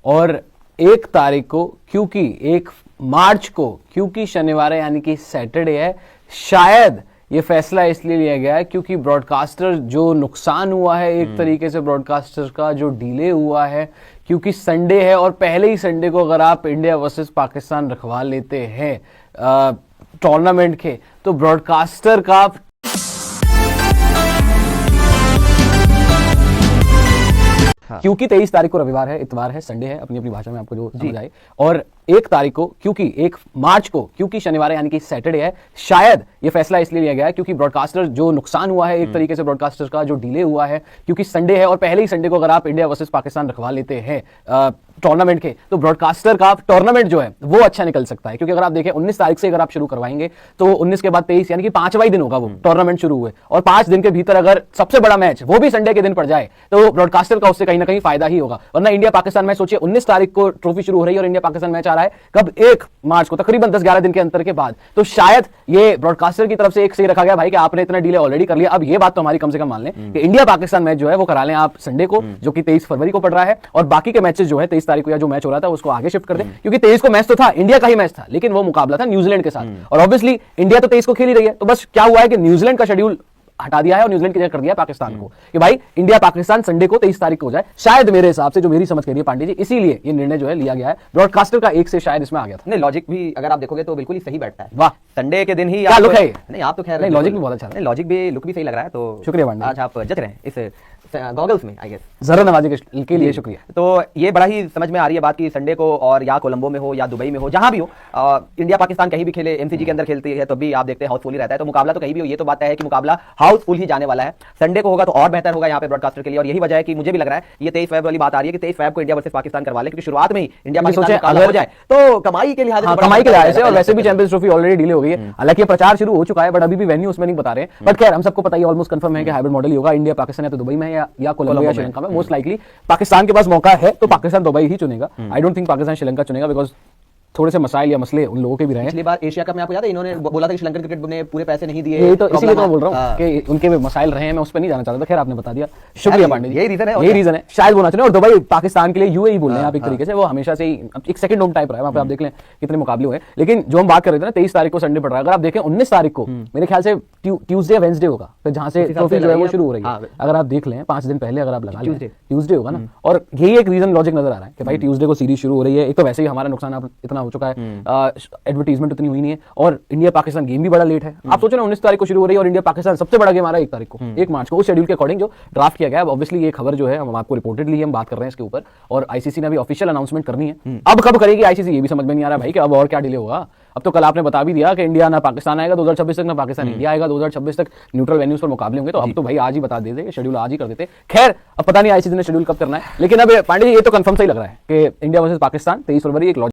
और 1 तारीख को, क्योंकि 1 मार्च को, क्योंकि शनिवार है यानी कि सैटरडे है, शायद ये फैसला इसलिए लिया गया है क्योंकि ब्रॉडकास्टर जो नुकसान हुआ है एक तरीके से ब्रॉडकास्टर का जो डिले हुआ है, क्योंकि संडे है और पहले ही संडे को अगर आप इंडिया वर्सेस पाकिस्तान रखवा लेते हैं टूर्नामेंट के, तो ब्रॉडकास्टर का क्योंकि 23 तारीख को रविवार है, इतवार है, संडे है, अपनी अपनी भाषा में आपको जो समझ आए, और 1 तारीख को, क्योंकि 1 मार्च को, क्योंकि शनिवार है यानी कि सैटरडे है, शायद ये फैसला इसलिए लिया गया है क्योंकि ब्रॉडकास्टर जो नुकसान हुआ है एक तरीके से ब्रॉडकास्टर का जो डिले हुआ है, क्योंकि संडे है और पहले ही संडे को अगर आप इंडिया वर्सेस पाकिस्तान रखवा लेते हैं टूर्नामेंट के, तो ब्रॉडकास्टर का टूर्नामेंट जो है वो अच्छा निकल सकता है। क्योंकि अगर आप देखें 19 तारीख से अगर आप शुरू करवाएंगे तो 19 के बाद 23 यानी कि 5वां ही दिन होगा वो टूर्नामेंट शुरू हुए, और 5 दिन के भीतर अगर सबसे बड़ा मैच वो भी संडे के दिन पड़ जाए तो ब्रॉडकास्टर का उससे कहीं ना कहीं फायदा ही होगा। वरना इंडिया पाकिस्तान मैच सोचिए 19 तारीख को ट्रॉफी शुरू हो रही है और इंडिया पाकिस्तान मैच आ रहा है कब, 1 मार्च को, तकरीबन 10-11 दिन के अंतर के बाद। तो शायद ये ब्रॉडकास्टर की तरफ से एक सही रखा गया भाई कि आपने इतना डिले ऑलरेडी कर लिया, अब ये बात तो हमारी कम से कम मान लें कि इंडिया पाकिस्तान मैच जो है वो करा लें आप संडे को, जो कि 23 फरवरी को पड़ रहा है, और बाकी के मैचेस जो है 23 तारीख को या जो मैच हो रहा था उसको आगे शिफ्ट कर दें, क्योंकि 23 को मैच तो था, इंडिया का ही मैच था, लेकिन वो मुकाबला था न्यूजीलैंड के साथ, और ऑब्वियसली इंडिया तो 23 को खेल ही रही है। तो बस क्या हुआ है कि न्यूजीलैंड का शेड्यूल हटा दिया है और न्यूजीलैंड की जगह कर दिया पाकिस्तान को कि भाई इंडिया पाकिस्तान संडे को 23 तारीख को हो जाए। शायद मेरे हिसाब से, जो मेरी समझ कह रही है पांडे जी, इसीलिए ये निर्णय जो है लिया गया है। ब्रॉडकास्टर का एक से शायद इसमें आ गया था। नहीं, लॉजिक भी अगर आप देखोगे तो बिल्कुल ही सही बैठता है। वाह, संडे के दिन ही क्या लुक है। नहीं, आप तो खैर नहीं, लॉजिक भी बहुत अच्छा है। नहीं, लॉजिक भी, लुक भी सही लग रहा है, तो शुक्रिया पांडे, आज आप जच रहे हैं इस गॉगल्स में, आई गेस। जरा नवाजी के लिए शुक्रिया। तो ये बड़ा ही समझ में आ रही है बात कि संडे को, और या कोलंबो में हो या दुबई में हो, जहां भी हो, इंडिया पाकिस्तान कहीं भी खेले, एमसीजी के अंदर खेलती है तो भी आप देखते हैं हाउसफुल ही रहता है। तो मुकाबला तो कहीं भी हो, ये तो बात है कि मुकाबला हाउसफुल ही जाने वाला है। संडे को होगा तो और बेहतर होगा यहाँ पे ब्रॉडकास्टर के लिए, और यही वजह है कि मुझे भी लग रहा है ये 23 फेब वाली बात आ रही है कि 23 फेब को इंडिया वर्सेस पाकिस्तान करवा ले, क्योंकि शुरुआत में ही इंडिया पाकिस्तान मुकाबला हो जाए तो कमाई के लिहाज से, कमाई के लिहाज से, और वैसे भी चैंपियंस ट्रॉफी ऑलरेडी डिले हो गई है। हालांकि प्रचार शुरू हो चुका है बट अभी भी वेन्यू उसमें नहीं बता रहे हैं। बट खैर हम सबको पता ही ऑलमोस्ट कंफर्म है कि हाइब्रिड मॉडल ही होगा, इंडिया पाकिस्तान या तो दुबई में या कोलंबो या श्रीलंका में। मोस्ट लाइकली पाकिस्तान के पास मौका है तो पाकिस्तान दुबई ही चुनेगा। I don't think Pakistan Sri Lanka चुनेगा, बिकॉज थोड़े से मसाइल या मसले उन लोगों के भी रहे हैं। पिछली बार एशिया कप में आपको याद है इन्होंने बोला था कि श्रीलंकन क्रिकेट ने पूरे पैसे नहीं दिए, यही तो इसीलिए तो मैं बोल रहा हूं कि उनके भी मसाइल रहे हैं, मैं उस पर नहीं जाना चाहता था। खैर आपने बता दिया, शुक्रिया पांडे जी। यही रीजन है, यही रीजन है शायद बोलना चाहिए। और दुबई पाकिस्तान के लिए यूएई बोल रहे हैं आप एक तरीके से, वो हमेशा से ही एक सेकंड होम टाइप रहा है वहां पे। आप देख लें कितने मुकाबले हुए। लेकिन जो हम बात कर रहे थे ना 23 तारीख को संडे पड़ रहा है, अगर आप देखें 19 तारीख को मेरे ख्याल से ट्यूसडे वेंसडे होगा, फिर जहां से ट्रॉफी जो है वो शुरू हो रही है। अगर आप देख लें 5 दिन पहले अगर आप लगा लें ट्यूसडे होगा ना, और यही एक रीजन लॉजिक नजर आ रहा है कि भाई ट्यूसडे को सीरीज शुरू हो रही है। एक तो वैसे ही हमारा नुकसान इतना हो चुका है, एडवर्टीजमेंट उतनी हुई नहीं है, और इंडिया पाकिस्तान गेम भी बड़ा लेट है। आप सोचो ना 19 तारीख को शुरू हो रही है और इंडिया पाकिस्तान सबसे बड़ा गेम आ रहा है 1 तारीख को, 1 मार्च को, उस शेड्यूल के अकॉर्डिंग जो ड्राफ्ट किया गया है। ऑब्वियसली ये खबर जो है हम आपको रिपोर्टेडली हम बात कर रहे हैं इसके ऊपर, और आईसीसी ने अभी ऑफिशियल अनाउंसमेंट करनी है। अब कब करेगी आईसीसी ये भी समझ में नहीं आ रहा भाई कि अब और क्या डिले होगा। अब तो कल आपने बता भी दिया कि इंडिया ना पाकिस्तान आएगा 2026 तक, ना पाकिस्तान इंडिया आएगा 2026 तक, न्यूट्रल वेन्यूज पर मुकाबले होंगे। तो अब तो भाई आज ही बता देते, शेड्यूल आज ही कर देते। खैर अब पता नहीं आईसीसी ने शेड्यूल कब करना है, लेकिन अब पांडे जी ये तो कंफर्म सही लग रहा है कि इंडिया वर्सेस पाकिस्तान 23 फरवरी एक